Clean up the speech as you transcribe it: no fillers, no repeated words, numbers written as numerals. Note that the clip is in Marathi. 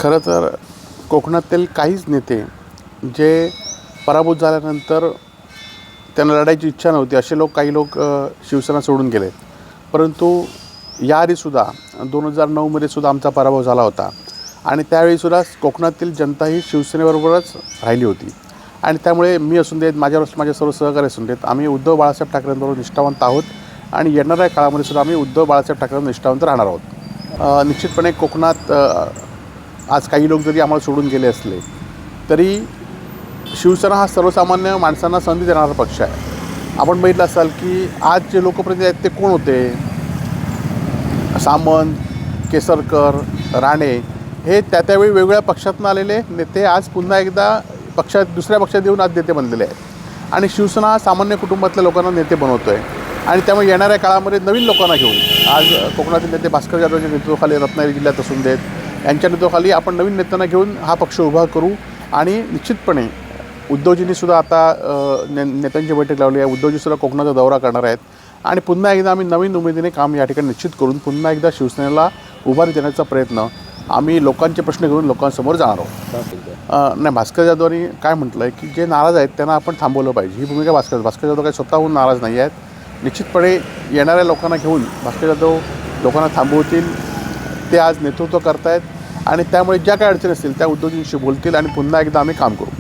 खरं तर कोकणातील काहीच नेते जे पराभूत झाल्यानंतर त्यांना लढायची इच्छा नव्हती असे काही लोक शिवसेना सोडून गेले. परंतु याआधीसुद्धा 2009मध्ये सुद्धा आमचा पराभव झाला होता आणि त्यावेळीसुद्धा कोकणातील जनता ही शिवसेनेबरोबरच राहिली होती. आणि त्यामुळे मी असून देत, माझे सर्व सहकारी असून देत, आम्ही उद्धव बाळासाहेब ठाकरेंबरोबर निष्ठावंत आहोत आणि येणाऱ्या काळामध्ये सुद्धा आम्ही उद्धव बाळासाहेब ठाकरेंवर निष्ठावंत राहणार आहोत. निश्चितपणे कोकणात आज काही लोक जरी आम्हाला सोडून गेले असले तरी शिवसेना हा सर्वसामान्य माणसांना संधी देणारा पक्ष आहे. आपण बघितलं असाल की आज जे लोकप्रतिनिधी आहेत ते कोण होते? सामंत, केसरकर, राणे हे त्यावेळी वेगवेगळ्या पक्षातून आलेले नेते आज पुन्हा एकदा दुसऱ्या पक्षात येऊन आज नेते बनलेले आहेत. आणि शिवसेना हा सामान्य कुटुंबातल्या लोकांना नेते बनवतो आहे. आणि त्यामुळे येणाऱ्या काळामध्ये नवीन लोकांना घेऊन आज कोकणातील नेते भास्कर जाधवच्या नेतृत्वाखाली, रत्नागिरी जिल्ह्यात असून देत यांच्या नेतृत्वाखाली आपण नवीन नेत्यांना घेऊन हा पक्ष उभा करू. आणि निश्चितपणे उद्धवजींनीसुद्धा आता नेत्यांची बैठक लावली आहे. उद्धवजीसुद्धा कोकणाचा दौरा करणार आहेत आणि पुन्हा एकदा आम्ही नवीन उमेदीने काम या ठिकाणी निश्चित करून पुन्हा एकदा शिवसेनेला उभारी देण्याचा प्रयत्न आम्ही लोकांचे प्रश्न घेऊन लोकांसमोर जाणार आहोत. नाही, भास्कर जाधवांनी काय म्हटलं आहे की जे नाराज आहेत त्यांना आपण थांबवलं पाहिजे, ही भूमिका भास्कर जाधव काही स्वतःहून नाराज नाही आहेत. निश्चितपणे येणाऱ्या लोकांना घेऊन भास्कर जाधव लोकांना थांबवतील. ते आज नेतृत्व करत आहेत आणि त्यामुळे ज्या काही अडचणी असतील त्या उद्धवजींशी बोलतील आणि पुन्हा एकदा आम्ही काम करू.